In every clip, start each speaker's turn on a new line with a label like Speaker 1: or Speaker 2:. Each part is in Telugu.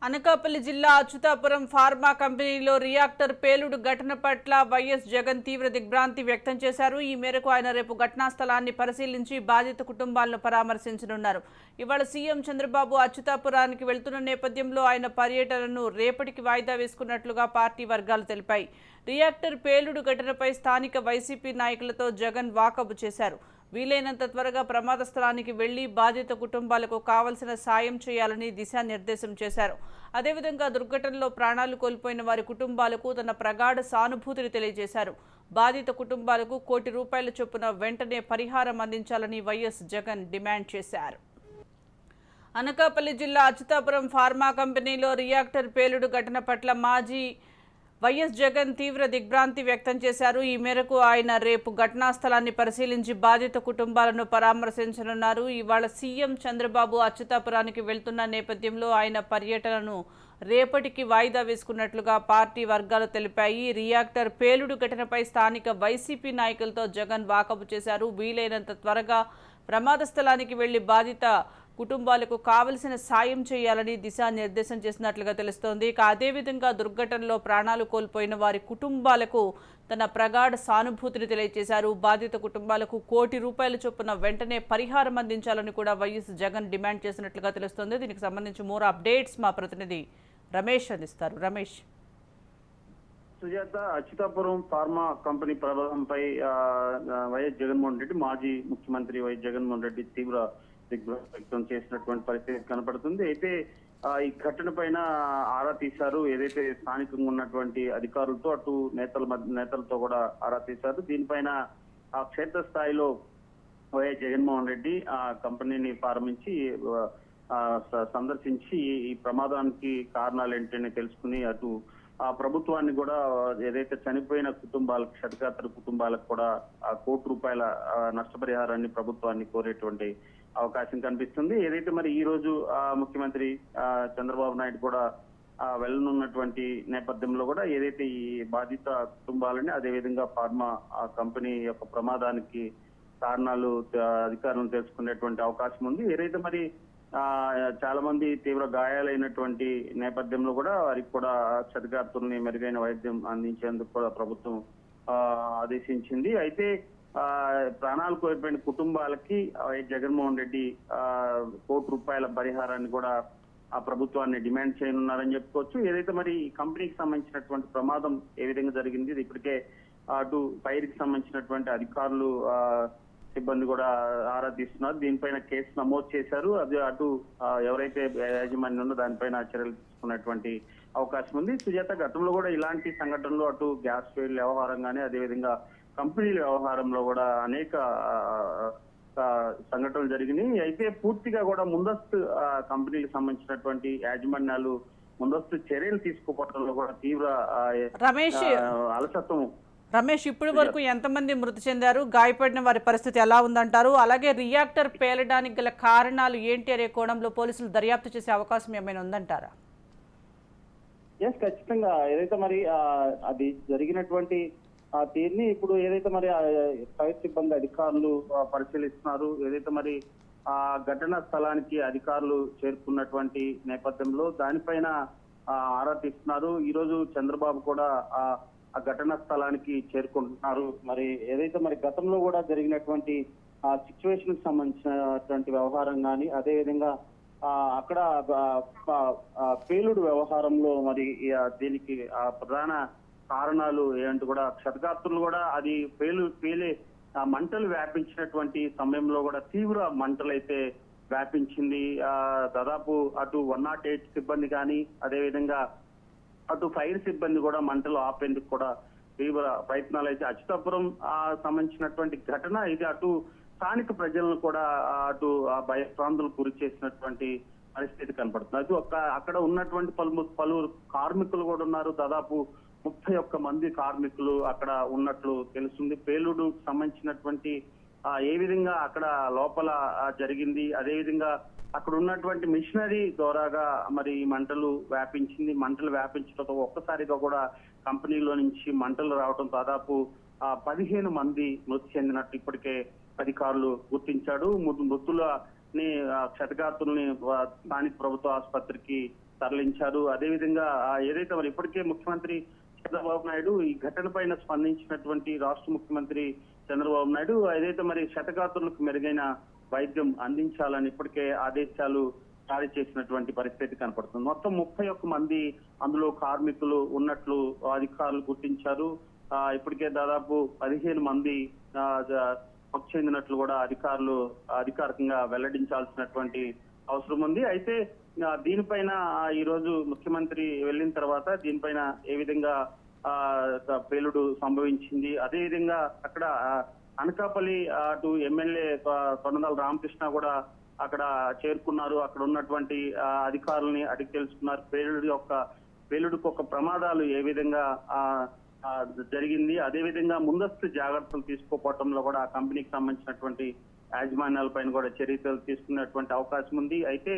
Speaker 1: అనకాపల్లి జిల్లా అచ్యుతాపురం ఫార్మా కంపెనీలో రియాక్టర్ పేలుడు ఘటన పట్ల వైఎస్ జగన్ తీవ్ర దిగ్భ్రాంతి వ్యక్తం చేశారు. ఈ మేరకు ఆయన రేపు ఘటనా స్థలాన్ని పరిశీలించి బాధిత కుటుంబాలను పరామర్శించనున్నారు. ఇవాళ సీఎం చంద్రబాబు అచ్యుతాపురానికి వెళ్తున్న నేపథ్యంలో ఆయన పర్యటనను రేపటికి వాయిదా వేసుకున్నట్లుగా పార్టీ వర్గాలు తెలిపాయి. రియాక్టర్ పేలుడు ఘటనపై స్థానిక వైసీపీ నాయకులతో జగన్ వాకబు చేశారు. వీలైనంత త్వరగా ప్రమాద స్థలానికి వెళ్లి బాధిత కుటుంబాలకు కావలసిన సాయం చేయాలని దిశానిర్దేశం చేశారు. అదేవిధంగా దుర్ఘటనలో ప్రాణాలు కోల్పోయిన వారి కుటుంబాలకు తన ప్రగాఢ సానుభూతిని తెలియజేశారు. బాధిత కుటుంబాలకు ₹1 చొప్పున వెంటనే పరిహారం అందించాలని వైఎస్ జగన్ డిమాండ్ చేశారు. అనకాపల్లి జిల్లా అచ్యుతాపురం ఫార్మా కంపెనీలో రియాక్టర్ పేలుడు ఘటన పట్ల మాజీ వైఎస్ జగన్ తీవ్ర దిగ్భ్రాంతి వ్యక్తం చేశారు. ఈ మేరకు ఆయన రేపు ఘటనా స్థలాన్ని పరిశీలించి బాధిత కుటుంబాలను పరామర్శించనున్నారు. ఇవాళ సీఎం చంద్రబాబు అచ్యుతాపురానికి వెళ్తున్న నేపథ్యంలో ఆయన పర్యటనను రేపటికి వాయిదా వేసుకున్నట్లుగా పార్టీ వర్గాలు తెలిపాయి. రియాక్టర్ పేలుడు ఘటనపై స్థానిక వైసీపీ నాయకులతో జగన్ వాకబు చేశారు. వీలైనంత త్వరగా ప్రమాద స్థలానికి వెళ్లి బాధిత కుటుంబాలకు కావలసిన సాయం చేయాలని దిశానిర్దేశం చేసినట్లుగా తెలుస్తోంది. అదేవిధంగా దుర్ఘటనలో ప్రాణాలు కోల్పోయిన వారి కుటుంబాలకు తన ప్రగాఢ సానుభూతిని తెలియజేశారు. బాధిత కుటుంబాలకు ₹1 చొప్పున వెంటనే పరిహారం అందించాలని కూడా వైఎస్ జగన్ డిమాండ్ చేసినట్లుగా తెలుస్తోంది. దీనికి సంబంధించి మోర్ అప్డేట్స్ మా ప్రతినిధి రమేష్ అందిస్తారు. రమేష్,
Speaker 2: సుజాత, అచ్యుతాపురం ఫార్మా కంపెనీ ప్రభావంపై వైఎస్ జగన్మోహన్ రెడ్డి, మాజీ ముఖ్యమంత్రి వైఎస్ జగన్మోహన్ రెడ్డి తీవ్ర దిగ్భ్రాంతి వ్యక్తం చేసినటువంటి పరిస్థితి కనపడుతుంది. అయితే ఈ ఘటన పైన ఆరా తీశారు. ఏదైతే స్థానికంగా ఉన్నటువంటి అధికారులతో అటు నేతలతో కూడా ఆరా తీశారు. దీనిపైన క్షేత్రస్థాయిలో వైఎస్ జగన్మోహన్ రెడ్డి ఆ కంపెనీని ప్రారంభించి సందర్శించి ఈ ప్రమాదానికి కారణాలు ఏంటని తెలుసుకుని అటు ఆ ప్రభుత్వాన్ని కూడా ఏదైతే చనిపోయిన కుటుంబాలకు, క్షతగాత్ర కుటుంబాలకు కూడా ₹1 నష్టపరిహారాన్ని ప్రభుత్వాన్ని కోరేటువంటి అవకాశం కనిపిస్తుంది. ఏదైతే మరి ఈ రోజు ముఖ్యమంత్రి చంద్రబాబు నాయుడు కూడా వెళ్ళనున్నటువంటి నేపథ్యంలో కూడా ఏదైతే ఈ బాధిత కుటుంబాలని, అదేవిధంగా ఫార్మా కంపెనీ యొక్క ప్రమాదానికి కారణాలు అధికారులను తెలుసుకునేటువంటి అవకాశం ఉంది. ఏదైతే మరి చాలా మంది తీవ్ర గాయాలైనటువంటి నేపథ్యంలో కూడా వారికి కూడా క్షతగాత్రుల్ని మెరుగైన వైద్యం అందించేందుకు కూడా ప్రభుత్వం ఆదేశించింది. అయితే ప్రాణాలు కోల్పోయిన కుటుంబాలకి జగన్మోహన్ రెడ్డి ₹1 పరిహారాన్ని కూడా ఆ ప్రభుత్వాన్ని డిమాండ్ చేయనున్నారని చెప్పుకోవచ్చు. ఏదైతే మరి ఈ కంపెనీకి సంబంధించినటువంటి ప్రమాదం ఏ విధంగా జరిగింది, ఇది ఇప్పటికే అటు ఫైర్ కి సంబంధించినటువంటి అధికారులు, సిబ్బంది కూడా ఆరా తీస్తున్నారు. దీనిపైన కేసు నమోదు చేశారు. అది అటు ఎవరైతే యాజమాన్యం ఉందో దానిపైన చర్యలు తీసుకున్నటువంటి అవకాశం ఉంది. సుజాత, గతంలో కూడా ఇలాంటి సంఘటనలు అటు గ్యాస్ ఫెయిల్ వ్యవహారం కానీ, అదేవిధంగా కంపెనీల వ్యవహారంలో కూడా అనేక సంఘటనలు జరిగినాయి. అయితే పూర్తిగా కూడా ముందస్తు కంపెనీలకు సంబంధించినటువంటి యాజమాన్యాలు ముందస్తు చర్యలు తీసుకోవడంలో కూడా తీవ్ర అలసత్వం.
Speaker 1: రమేష్, ఇప్పటి వరకు ఎంతమంది మృతి చెందారు, గాయపడిన వారి పరిస్థితి ఎలా ఉందంటారు? అలాగే రియాక్టర్ పేలడానికి గల కారణాలు ఏంటి అనే కోణంలో పోలీసులు దర్యాప్తు చేసే అవకాశం ఏమైనా ఉందంటారా?
Speaker 2: ఖచ్చితంగా. ఏదైతే మరి అది జరిగినటువంటి తీరుని ఇప్పుడు ఏదైతే మరి ఫైర్ సిబ్బంది అధికారులు పరిశీలిస్తున్నారు. ఏదైతే మరి ఆ ఘటనా స్థలానికి అధికారులు చేరుకున్నటువంటి నేపథ్యంలో దానిపైన ఆరా తీస్తున్నారు. ఈ రోజు చంద్రబాబు కూడా ఆ ఘటనా స్థలానికి చేరుకుంటున్నారు. మరి ఏదైతే మరి గతంలో కూడా జరిగినటువంటి ఆ సిచ్యువేషన్ కి సంబంధించినటువంటి వ్యవహారం కానీ, అదేవిధంగా అక్కడ పేలుడు వ్యవహారంలో మరి దీనికి ప్రధాన కారణాలు ఏంటంటే కూడా క్షతగాత్రులు కూడా అది పేలే మంటలు వ్యాపించినటువంటి సమయంలో కూడా తీవ్ర మంటలైతే వ్యాపించింది. దాదాపు అటు 108 సిబ్బంది కానీ, అదేవిధంగా అటు ఫైర్ సిబ్బంది కూడా మంటలు ఆపేందుకు కూడా తీవ్ర ప్రయత్నాలు అయితే అచ్యుతాపురం సంబంధించినటువంటి ఘటన ఇది అటు స్థానిక ప్రజలను కూడా అటు భయభ్రాంతులకు గురి చేసినటువంటి పరిస్థితి కనపడుతుంది. అటు అక్కడ ఉన్నటువంటి పలువురు కార్మికులు కూడా ఉన్నారు. దాదాపు 31 మంది కార్మికులు అక్కడ ఉన్నట్లు తెలుస్తుంది. పేలుడు సంబంధించినటువంటి ఏ విధంగా అక్కడ లోపల జరిగింది, అదేవిధంగా అక్కడ ఉన్నటువంటి మిషనరీ ద్వారాగా మరి మంటలు వ్యాపించింది. మంటలు వ్యాపించడంతో ఒక్కసారిగా కూడా కంపెనీలో నుంచి మంటలు రావడం దాదాపు 15 మంది మృతి చెందినట్టు ఇప్పటికే అధికారులు గుర్తించాడు. మృతులని క్షతగాత్రుల్ని స్థానిక ప్రభుత్వ ఆసుపత్రికి తరలించారు. అదేవిధంగా ఏదైతే మరి ఇప్పటికే ముఖ్యమంత్రి చంద్రబాబు నాయుడు ఈ ఘటన పైన స్పందించినటువంటి రాష్ట్ర ముఖ్యమంత్రి చంద్రబాబు నాయుడు ఏదైతే మరి క్షతగాత్రులకు మెరుగైన వైద్యం అందించాలని ఇప్పటికే ఆదేశాలు జారీ చేసినటువంటి పరిస్థితి కనపడుతుంది. మొత్తం 31 మంది అందులో కార్మికులు ఉన్నట్లు అధికారులు గుర్తించారు. ఇప్పటికే దాదాపు 15 మంది మృతి చెందినట్లు కూడా అధికారులు అధికారికంగా వెల్లడించాల్సినటువంటి అవసరం ఉంది. అయితే దీనిపైన ఈ రోజు ముఖ్యమంత్రి వెళ్ళిన తర్వాత దీనిపైన ఏ విధంగా పేలుడు సంభవించింది, అదే విధంగా అక్కడ అనకాపల్లి అటు ఎమ్మెల్యే కొండల రామకృష్ణ కూడా అక్కడ చేరుకున్నారు. అక్కడ ఉన్నటువంటి అధికారులని అడిగి తెలుసుకున్నారు. పేలుడుకు ఒక ప్రమాదాలు ఏ విధంగా జరిగింది, అదే విధంగా ముందస్తు జాగ్రత్తలు తీసుకోపోవటంలో కూడా ఆ కంపెనీకి సంబంధించినటువంటి యాజమాన్యాలపైన కూడా చర్యలు తీసుకునేటువంటి అవకాశం ఉంది. అయితే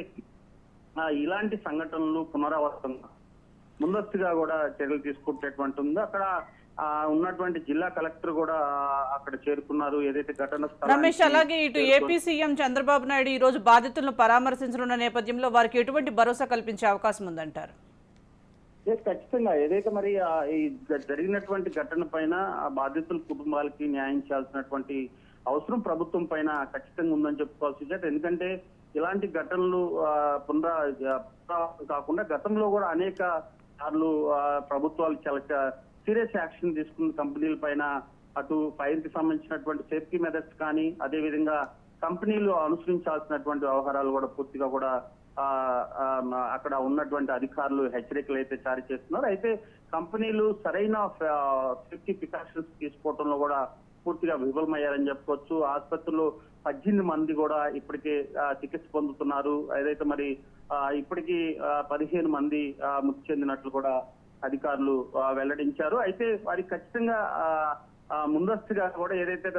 Speaker 2: ఇలాంటి సంఘటనలు పునరావృతంగా ముందస్తుగా కూడా చర్యలు తీసుకునేటువంటి ఉంది. అక్కడ ఉన్నటువంటి జిల్లా కలెక్టర్ కూడా అక్కడ చేరుకున్నారు. ఏదైతే ఘటన
Speaker 1: రమేష్, అలాగే ఇటు ఏపీ సీఎం చంద్రబాబు నాయుడు ఈ రోజు బాధితులను పరామర్శించనున్న నేపథ్యంలో వారికి ఎటువంటి భరోసా కల్పించే అవకాశం ఉందంటారు?
Speaker 2: ఖచ్చితంగా ఏదైతే మరి ఈ జరిగినటువంటి ఘటన పైన ఆ బాధితుల కుటుంబాలకి న్యాయం చేయాల్సినటువంటి అవసరం ప్రభుత్వం పైన ఖచ్చితంగా ఉందని చెప్పుకోవాల్సి. ఎందుకంటే ఇలాంటి ఘటనలు పునరావృతం కాకుండా గతంలో కూడా అనేక సార్లు ప్రభుత్వాలు చాలా సీరియస్ యాక్షన్ తీసుకున్న కంపెనీల పైన అటు ఫైర్ కి సంబంధించినటువంటి సేఫ్టీ మెథడ్స్ కానీ, అదే విధంగా కంపెనీలు అనుసరించాల్సినటువంటి వ్యవహారాలు కూడా పూర్తిగా కూడా అక్కడ ఉన్నటువంటి అధికారులు హెచ్చరికలు అయితే జారీ చేస్తున్నారు. అయితే కంపెనీలు సరైన సేఫ్టీ ప్రికాషన్స్ తీసుకోవడంలో కూడా పూర్తిగా విఫలమయ్యారని చెప్పుకోవచ్చు. ఆసుపత్రుల్లో 18 మంది కూడా ఇప్పటికే చికిత్స పొందుతున్నారు. ఏదైతే మరి ఇప్పటికీ 15 మంది మృతి చెందినట్లు కూడా అధికారులు వెల్లడించారు. అయితే వారికి ఖచ్చితంగా ముందస్తుగా కూడా ఏదైతే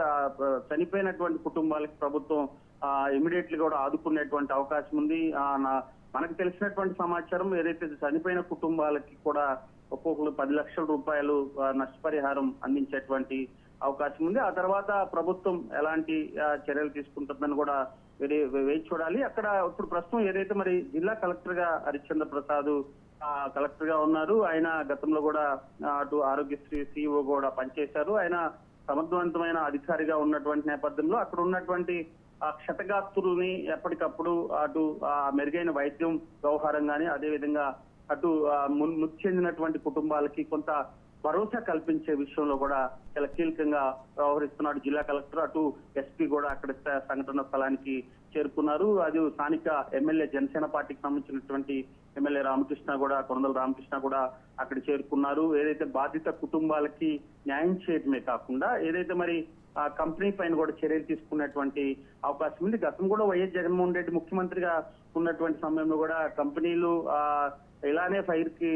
Speaker 2: చనిపోయినటువంటి కుటుంబాలకి ప్రభుత్వం ఇమీడియట్లీ కూడా ఆదుకునేటువంటి అవకాశం ఉంది. మనకు తెలిసినటువంటి సమాచారం ఏదైతే చనిపోయిన కుటుంబాలకి కూడా ఒక్కొక్కరు 10 లక్షల రూపాయలు నష్టపరిహారం అందించేటువంటి అవకాశం ఉంది. ఆ తర్వాత ప్రభుత్వం ఎలాంటి చర్యలు తీసుకుంటుందని కూడా వేచి చూడాలి. అక్కడ ఇప్పుడు ప్రస్తుతం ఏదైతే మరి జిల్లా కలెక్టర్ గా హరిశ్చంద్ర ప్రసాద్ కలెక్టర్ గా ఉన్నారు. ఆయన గతంలో కూడా అటు ఆరోగ్యశ్రీ సిఇఓ కూడా పనిచేశారు. ఆయన సమర్థవంతమైన అధికారిగా ఉన్నటువంటి నేపథ్యంలో అక్కడ ఉన్నటువంటి క్షతగాత్రుల్ని ఎప్పటికప్పుడు అటు మెరుగైన వైద్యం వ్యవహారం కానీ, అదేవిధంగా అటు మృతి చెందినటువంటి కుటుంబాలకి కొంత భరోసా కల్పించే విషయంలో కూడా చాలా కీలకంగా వ్యవహరిస్తున్నాడు జిల్లా కలెక్టర్. అటు ఎస్పీ కూడా అక్కడ సంఘటన స్థలానికి చేరుకున్నారు. అది స్థానిక ఎమ్మెల్యే జనసేన పార్టీకి సంబంధించినటువంటి ఎమ్మెల్యే రామకృష్ణ కూడా కొండల రామకృష్ణ కూడా అక్కడ చేరుకున్నారు. ఏదైతే బాధిత కుటుంబాలకి న్యాయం చేయడమే కాకుండా ఏదైతే మరి ఆ కంపెనీ పైన కూడా చర్యలు తీసుకునేటువంటి అవకాశం ఉంది. గతం కూడా వైఎస్ జగన్మోహన్ రెడ్డి ముఖ్యమంత్రిగా ఉన్నటువంటి సమయంలో కూడా కంపెనీలు ఇలానే ఫైర్ కి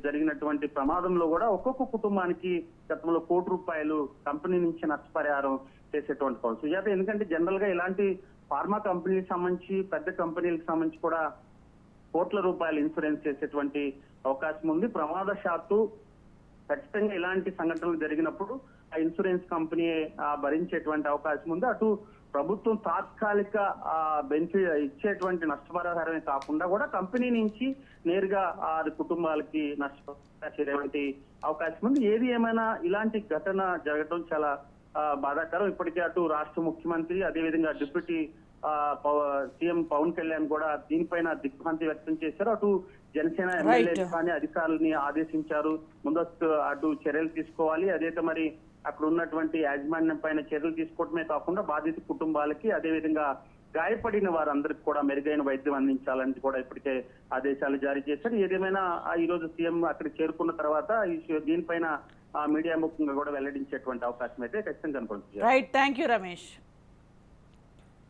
Speaker 2: జరిగినటువంటి ప్రమాదంలో కూడా ఒక్కొక్క కుటుంబానికి గతంలో 1 కోటి రూపాయలు కంపెనీ నుంచి నష్టపరిహారం చేసేటువంటి సుజాత. ఎందుకంటే జనరల్ గా ఇలాంటి ఫార్మా కంపెనీలకు సంబంధించి పెద్ద కంపెనీలకు సంబంధించి కూడా కోట్ల రూపాయలు ఇన్సూరెన్స్ చేసేటువంటి అవకాశం ఉంది. ప్రమాదశాత్తు ఖచ్చితంగా ఇలాంటి సంఘటనలు జరిగినప్పుడు ఆ ఇన్సూరెన్స్ కంపెనీ భరించేటువంటి అవకాశం ఉంది. అటు ప్రభుత్వం తాత్కాలిక బెనిఫిట్ ఇచ్చేటువంటి నష్టపరిహారమే కాకుండా కూడా కంపెనీ నుంచి నేరుగా ఆ కుటుంబాలకి నష్టపరిచేటువంటి అవకాశం ఉంది. ఏది ఏమైనా ఇలాంటి ఘటన జరగడం చాలా బాధాకరం. ఇప్పటికే అటు రాష్ట్ర ముఖ్యమంత్రి, అదేవిధంగా డిప్యూటీ సీఎం పవన్ కళ్యాణ్ కూడా దీనిపైన దిగ్భ్రాంతి వ్యక్తం చేశారు. అటు జనసేన ఎమ్మెల్యే కానీ అధికారులని ఆదేశించారు ముందస్తు అటు చర్యలు తీసుకోవాలి. అదైతే మరి అక్కడ ఉన్నటువంటి యాజమాన్యం పైన చర్యలు తీసుకోవడమే కాకుండా బాధిత కుటుంబాలకి, అదేవిధంగా గాయపడిన వారందరికీ కూడా మెరుగైన వైద్యం అందించాలని కూడా ఇప్పటికే ఆదేశాలు జారీ చేశారు. ఏదేమైనా ఈ రోజు సీఎం అక్కడ చేరుకున్న తర్వాత దీనిపైన మీడియా ముఖంగా కూడా వెల్లడించేటువంటి అవకాశం అయితే ఖచ్చితంగా కనపడుతుంది.
Speaker 1: Right, thank you Ramesh.